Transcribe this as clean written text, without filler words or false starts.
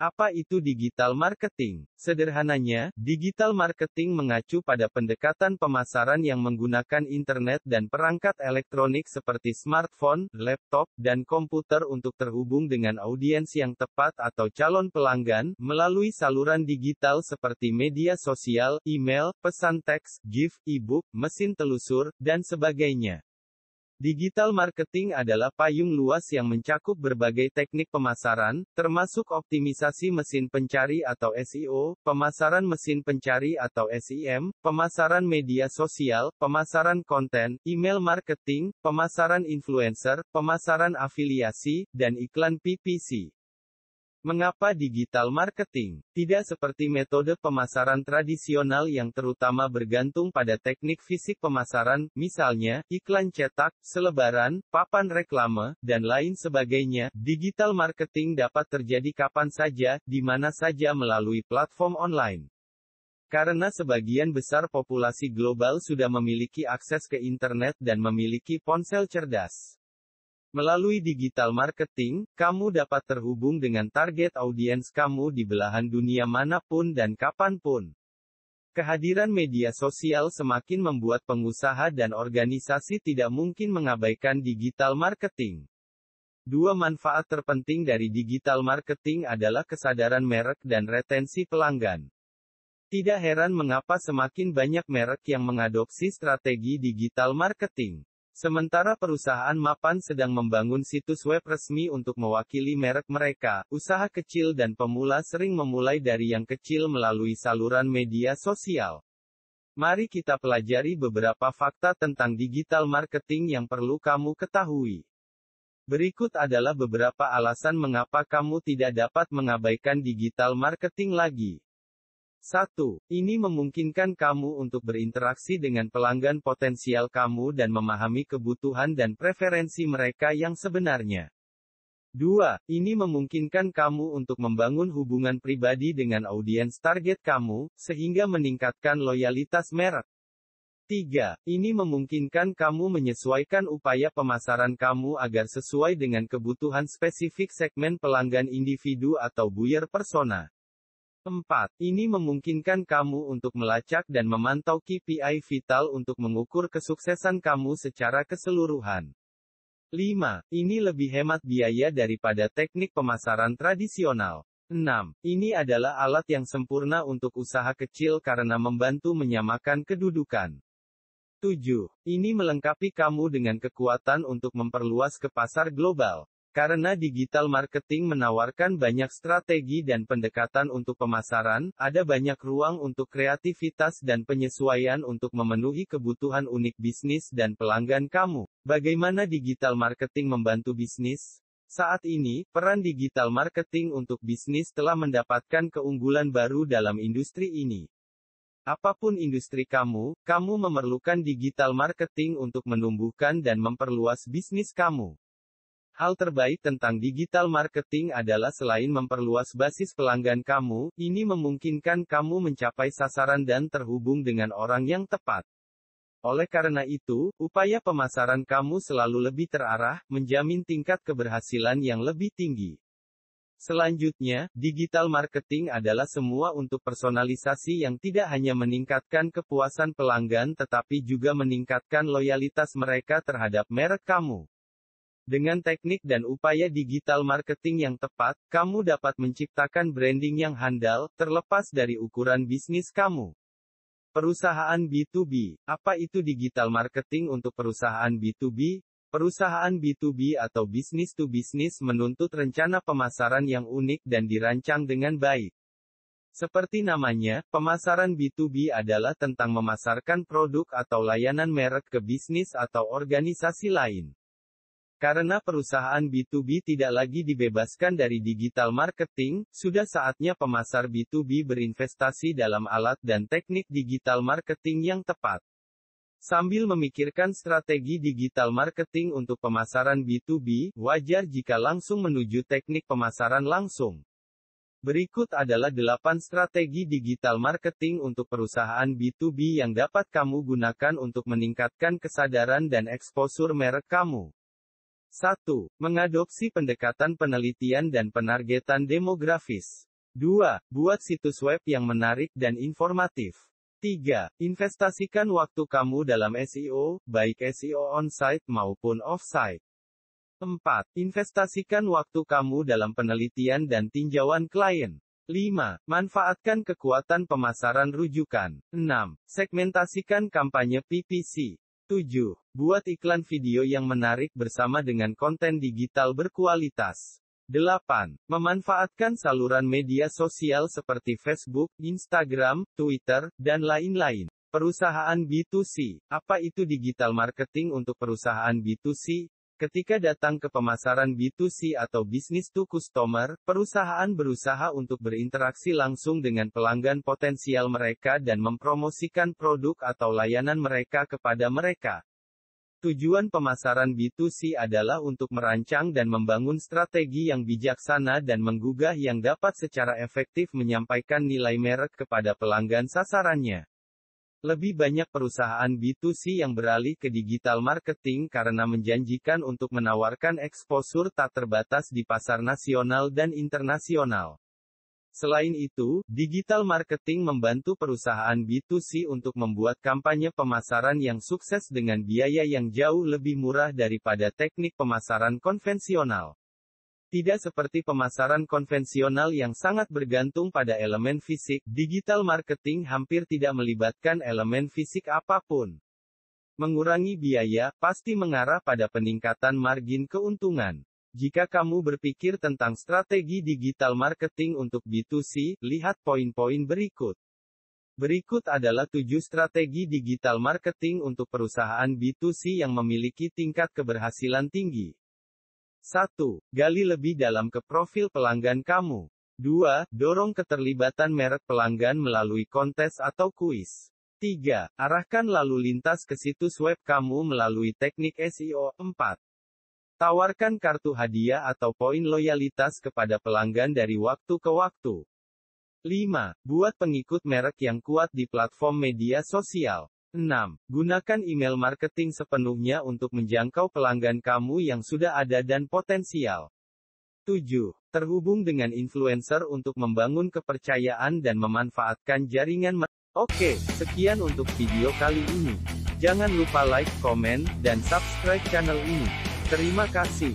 Apa itu digital marketing? Sederhananya, digital marketing mengacu pada pendekatan pemasaran yang menggunakan internet dan perangkat elektronik seperti smartphone, laptop, dan komputer untuk terhubung dengan audiens yang tepat atau calon pelanggan, melalui saluran digital seperti media sosial, email, pesan teks, GIF, e-book, mesin telusur, dan sebagainya. Digital marketing adalah payung luas yang mencakup berbagai teknik pemasaran, termasuk optimisasi mesin pencari atau SEO, pemasaran mesin pencari atau SEM, pemasaran media sosial, pemasaran konten, email marketing, pemasaran influencer, pemasaran afiliasi, dan iklan PPC. Mengapa digital marketing? Tidak seperti metode pemasaran tradisional yang terutama bergantung pada teknik fisik pemasaran, misalnya, iklan cetak, selebaran, papan reklame, dan lain sebagainya. Digital marketing dapat terjadi kapan saja, di mana saja melalui platform online. Karena sebagian besar populasi global sudah memiliki akses ke internet dan memiliki ponsel cerdas. Melalui digital marketing, kamu dapat terhubung dengan target audiens kamu di belahan dunia manapun dan kapanpun. Kehadiran media sosial semakin membuat pengusaha dan organisasi tidak mungkin mengabaikan digital marketing. Dua manfaat terpenting dari digital marketing adalah kesadaran merek dan retensi pelanggan. Tidak heran mengapa semakin banyak merek yang mengadopsi strategi digital marketing. Sementara perusahaan mapan sedang membangun situs web resmi untuk mewakili merek mereka, usaha kecil dan pemula sering memulai dari yang kecil melalui saluran media sosial. Mari kita pelajari beberapa fakta tentang digital marketing yang perlu kamu ketahui. Berikut adalah beberapa alasan mengapa kamu tidak dapat mengabaikan digital marketing lagi. 1. Ini memungkinkan kamu untuk berinteraksi dengan pelanggan potensial kamu dan memahami kebutuhan dan preferensi mereka yang sebenarnya. 2. Ini memungkinkan kamu untuk membangun hubungan pribadi dengan audiens target kamu, sehingga meningkatkan loyalitas merek. 3. Ini memungkinkan kamu menyesuaikan upaya pemasaran kamu agar sesuai dengan kebutuhan spesifik segmen pelanggan individu atau buyer persona. 4. Ini memungkinkan kamu untuk melacak dan memantau KPI vital untuk mengukur kesuksesan kamu secara keseluruhan. 5. Ini lebih hemat biaya daripada teknik pemasaran tradisional. 6. Ini adalah alat yang sempurna untuk usaha kecil karena membantu menyamakan kedudukan. 7. Ini melengkapi kamu dengan kekuatan untuk memperluas ke pasar global. Karena digital marketing menawarkan banyak strategi dan pendekatan untuk pemasaran, ada banyak ruang untuk kreativitas dan penyesuaian untuk memenuhi kebutuhan unik bisnis dan pelanggan kamu. Bagaimana digital marketing membantu bisnis? Saat ini, peran digital marketing untuk bisnis telah mendapatkan keunggulan baru dalam industri ini. Apapun industri kamu memerlukan digital marketing untuk menumbuhkan dan memperluas bisnis kamu. Hal terbaik tentang digital marketing adalah selain memperluas basis pelanggan kamu, ini memungkinkan kamu mencapai sasaran dan terhubung dengan orang yang tepat. Oleh karena itu, upaya pemasaran kamu selalu lebih terarah, menjamin tingkat keberhasilan yang lebih tinggi. Selanjutnya, digital marketing adalah semua untuk personalisasi yang tidak hanya meningkatkan kepuasan pelanggan tetapi juga meningkatkan loyalitas mereka terhadap merek kamu. Dengan teknik dan upaya digital marketing yang tepat, kamu dapat menciptakan branding yang handal, terlepas dari ukuran bisnis kamu. Perusahaan B2B. Apa itu digital marketing untuk perusahaan B2B? Perusahaan B2B atau business to business menuntut rencana pemasaran yang unik dan dirancang dengan baik. Seperti namanya, pemasaran B2B adalah tentang memasarkan produk atau layanan merek ke bisnis atau organisasi lain. Karena perusahaan B2B tidak lagi dibebaskan dari digital marketing, sudah saatnya pemasar B2B berinvestasi dalam alat dan teknik digital marketing yang tepat. Sambil memikirkan strategi digital marketing untuk pemasaran B2B, wajar jika langsung menuju teknik pemasaran langsung. Berikut adalah 8 strategi digital marketing untuk perusahaan B2B yang dapat kamu gunakan untuk meningkatkan kesadaran dan eksposur merek kamu. 1. Mengadopsi pendekatan penelitian dan penargetan demografis. 2. Buat situs web yang menarik dan informatif. 3. Investasikan waktu kamu dalam SEO, baik SEO on-site maupun off-site. 4. Investasikan waktu kamu dalam penelitian dan tinjauan klien. 5. Manfaatkan kekuatan pemasaran rujukan. 6. Segmentasikan kampanye PPC. 7. Buat iklan video yang menarik bersama dengan konten digital berkualitas. 8. Memanfaatkan saluran media sosial seperti Facebook, Instagram, Twitter, dan lain-lain. Perusahaan B2C. Apa itu digital marketing untuk perusahaan B2C? Ketika datang ke pemasaran B2C atau business to customer, perusahaan berusaha untuk berinteraksi langsung dengan pelanggan potensial mereka dan mempromosikan produk atau layanan mereka kepada mereka. Tujuan pemasaran B2C adalah untuk merancang dan membangun strategi yang bijaksana dan menggugah yang dapat secara efektif menyampaikan nilai merek kepada pelanggan sasarannya. Lebih banyak perusahaan B2C yang beralih ke digital marketing karena menjanjikan untuk menawarkan eksposur tak terbatas di pasar nasional dan internasional. Selain itu, digital marketing membantu perusahaan B2C untuk membuat kampanye pemasaran yang sukses dengan biaya yang jauh lebih murah daripada teknik pemasaran konvensional. Tidak seperti pemasaran konvensional yang sangat bergantung pada elemen fisik, digital marketing hampir tidak melibatkan elemen fisik apapun. Mengurangi biaya pasti mengarah pada peningkatan margin keuntungan. Jika kamu berpikir tentang strategi digital marketing untuk B2C, lihat poin-poin berikut. Berikut adalah 7 strategi digital marketing untuk perusahaan B2C yang memiliki tingkat keberhasilan tinggi. 1. Gali lebih dalam ke profil pelanggan kamu. 2. Dorong keterlibatan merek pelanggan melalui kontes atau kuis. 3. Arahkan lalu lintas ke situs web kamu melalui teknik SEO. 4. Tawarkan kartu hadiah atau poin loyalitas kepada pelanggan dari waktu ke waktu. 5. Buat pengikut merek yang kuat di platform media sosial. 6. Gunakan email marketing sepenuhnya untuk menjangkau pelanggan kamu yang sudah ada dan potensial. 7. Terhubung dengan influencer untuk membangun kepercayaan dan memanfaatkan jaringan. Oke, sekian untuk video kali ini. Jangan lupa like, komen, dan subscribe channel ini. Terima kasih.